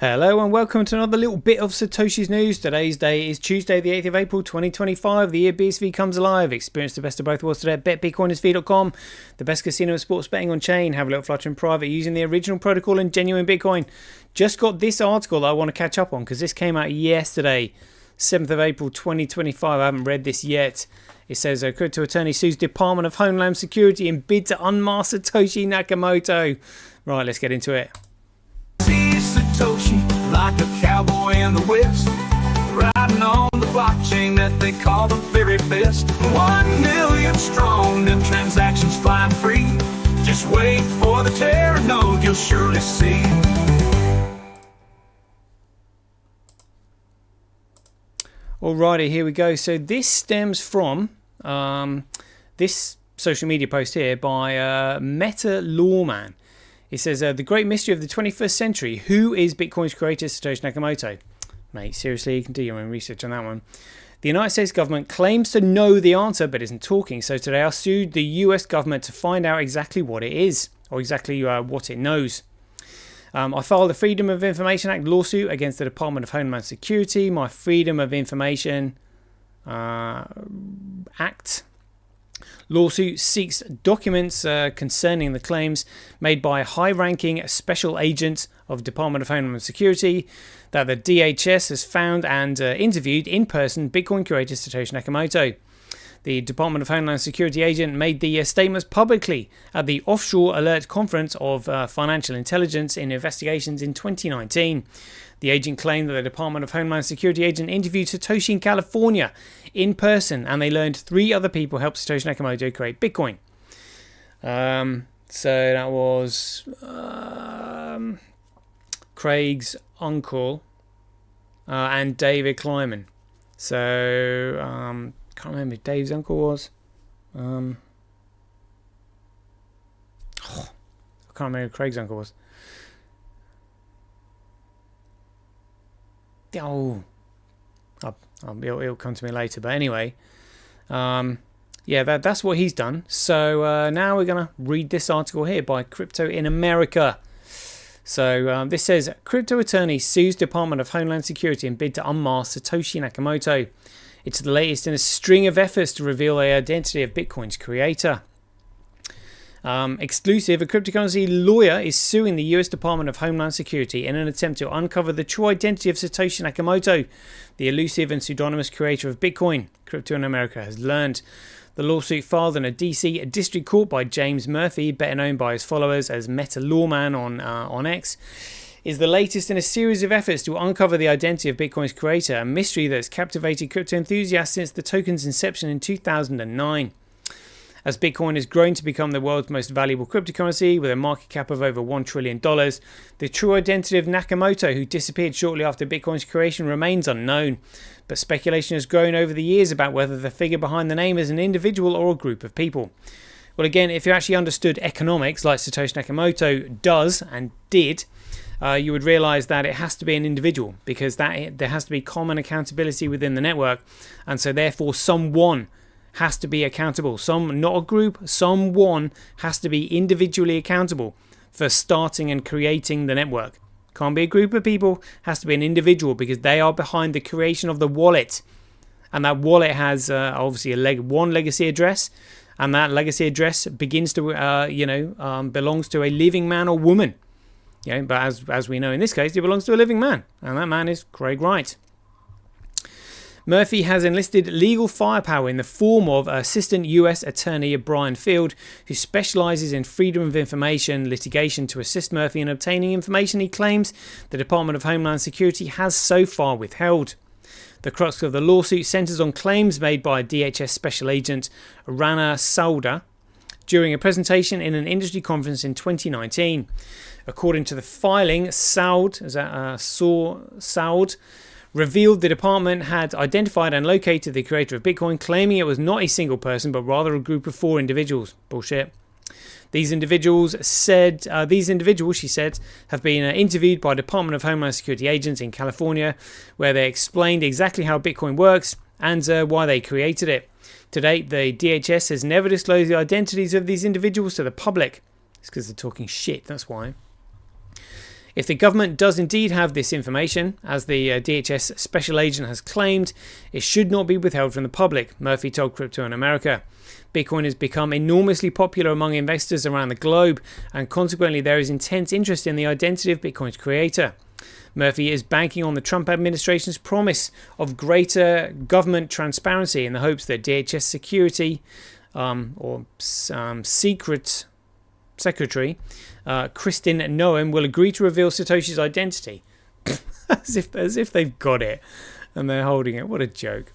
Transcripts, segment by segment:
Hello and welcome to another little bit of Satoshi's news. Today's day is Tuesday the 8th of April 2025. The year BSV comes alive. Experience the best of both worlds today at betbitcoinersv.com. The best casino of sports betting on chain. Have a little flutter in private using the original protocol and genuine Bitcoin. Just got this article that I want to catch up on because this came out yesterday, 7th of April 2025. I haven't read this yet. It says a crypto attorney sues Department of Homeland Security in bid to unmask Satoshi Nakamoto. Right, let's get into it. Satoshi, like a cowboy in the West, riding on the blockchain that they call the very best. 1 million strong, and transactions flying free. Just wait for the terror node, you'll surely see. Alrighty, here we go. So this stems from this social media post here by Meta Lawman. It says, the great mystery of the 21st century. Who is Bitcoin's creator, Satoshi Nakamoto? Mate, seriously, you can do your own research on that one. The United States government claims to know the answer, but isn't talking. So today I sued the US government to find out exactly what it is, or exactly what it knows. I filed a Freedom of Information Act lawsuit against the Department of Homeland Security. My Freedom of Information Act lawsuit seeks documents concerning the claims made by a high-ranking special agent of Department of Homeland Security that the DHS has found and interviewed in person Bitcoin creator Satoshi Nakamoto. The Department of Homeland Security agent made the statements publicly at the Offshore Alert Conference of Financial Intelligence in Investigations in 2019. The agent claimed that the Department of Homeland Security agent interviewed Satoshi in California in person, and they learned 3 other people helped Satoshi Nakamoto create Bitcoin. So that was Craig's uncle and David Kleiman. So can't remember who Dave's uncle was. I can't remember who Craig's uncle was. Oh, it'll come to me later. But anyway, yeah, that's what he's done. So now we're going to read this article here by Crypto in America. So this says, crypto attorney sues Department of Homeland Security in bid to unmask Satoshi Nakamoto. It's the latest in a string of efforts to reveal the identity of Bitcoin's creator. Exclusive, a cryptocurrency lawyer is suing the US Department of Homeland Security in an attempt to uncover the true identity of Satoshi Nakamoto, the elusive and pseudonymous creator of Bitcoin, Crypto in America has learned. The lawsuit filed in a DC district court by James Murphy, better known by his followers as Meta Lawman on X, is the latest in a series of efforts to uncover the identity of Bitcoin's creator, a mystery that has captivated crypto enthusiasts since the token's inception in 2009. As Bitcoin has grown to become the world's most valuable cryptocurrency with a market cap of over $1 trillion, the true identity of Nakamoto, who disappeared shortly after Bitcoin's creation, remains unknown. But speculation has grown over the years about whether the figure behind the name is an individual or a group of people. Well, again, if you actually understood economics like Satoshi Nakamoto does and did, you would realize that it has to be an individual because there has to be common accountability within the network, and so therefore someone has to be accountable. Not a group, someone has to be individually accountable for starting and creating the network. Can't be a group of people, has to be an individual because they are behind the creation of the wallet. And that wallet has obviously one legacy address, and that legacy address begins to belongs to a living man or woman. But as we know in this case, it belongs to a living man, and that man is Craig Wright. Murphy has enlisted legal firepower in the form of Assistant US Attorney Brian Field, who specializes in freedom of information litigation to assist Murphy in obtaining information he claims the Department of Homeland Security has so far withheld. The crux of the lawsuit centers on claims made by DHS Special Agent Rana Sauda during a presentation in an industry conference in 2019. According to the filing, Saud revealed the department had identified and located the creator of Bitcoin, claiming it was not a single person, but rather a group of 4 individuals. Bullshit. These individuals, she said, have been interviewed by Department of Homeland Security agents in California, where they explained exactly how Bitcoin works and why they created it. To date, the DHS has never disclosed the identities of these individuals to the public. It's because they're talking shit, that's why. If the government does indeed have this information, as the DHS special agent has claimed, it should not be withheld from the public, Murphy told Crypto in America. Bitcoin has become enormously popular among investors around the globe, and consequently there is intense interest in the identity of Bitcoin's creator. Murphy is banking on the Trump administration's promise of greater government transparency in the hopes that DHS security secret secretary Kristen Noem will agree to reveal Satoshi's identity. as if they've got it and they're holding it. What a joke.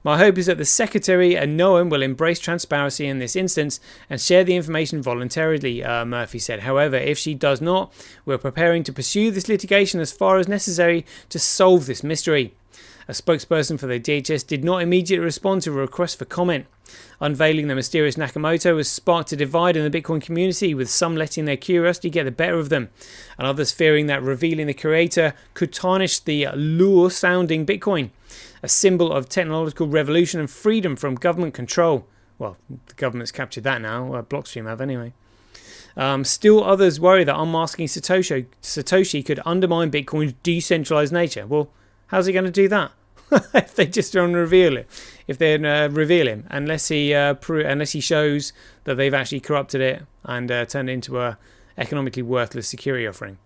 My hope is that the secretary and Noem will embrace transparency in this instance and share the information voluntarily, Murphy said. However, if she does not, we're preparing to pursue this litigation as far as necessary to solve this mystery. A spokesperson for the DHS did not immediately respond to a request for comment. Unveiling the mysterious Nakamoto has sparked a divide in the Bitcoin community, with some letting their curiosity get the better of them, and others fearing that revealing the creator could tarnish the lure-sounding Bitcoin, a symbol of technological revolution and freedom from government control. Well, the government's captured that now. Blockstream have anyway. Still others worry that unmasking Satoshi could undermine Bitcoin's decentralized nature. Well, how's he going to do that? If they just don't reveal it, if they reveal him, unless he shows that they've actually corrupted it and turned it into a economically worthless security offering.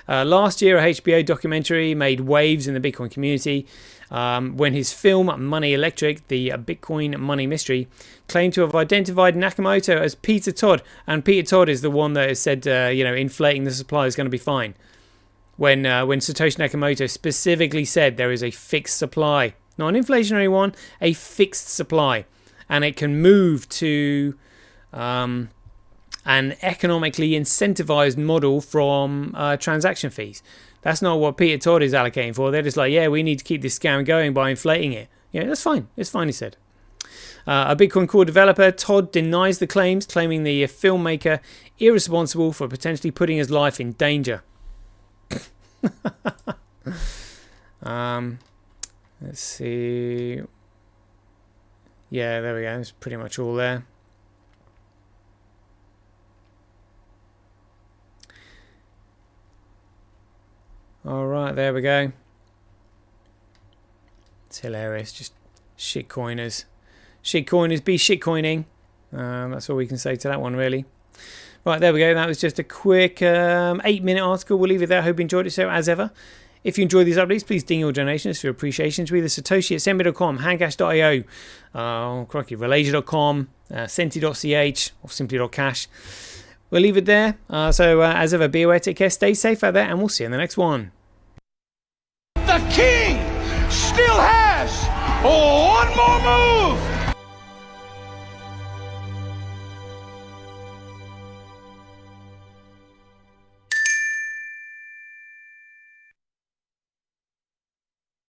Last year, a HBO documentary made waves in the Bitcoin community when his film Money Electric, the Bitcoin Money Mystery, claimed to have identified Nakamoto as Peter Todd, and Peter Todd is the one that has said, inflating the supply is going to be fine. When Satoshi Nakamoto specifically said there is a fixed supply, not an inflationary one, a fixed supply, and it can move to an economically incentivized model from transaction fees. That's not what Peter Todd is allocating for. They're just like, yeah, we need to keep this scam going by inflating it. Yeah, that's fine. It's fine, he said. A Bitcoin core developer, Todd, denies the claims, claiming the filmmaker irresponsible for potentially putting his life in danger. Let's see. Yeah, there we go. It's pretty much all there. All right, there we go. It's hilarious. Just shitcoiners. Shitcoiners be shitcoining. That's all we can say to that one, really. Right, there we go. That was just a quick 8-minute article. We'll leave it there. Hope you enjoyed it. So, as ever, if you enjoy these updates, please ding your donations for your appreciation to either Satoshi at Semi.com, Handcash.io, Relasia.com, Senti.ch, or Simply.cash. We'll leave it there. So, as ever, be aware, take care, stay safe out there, and we'll see you in the next one. The king still has one more move.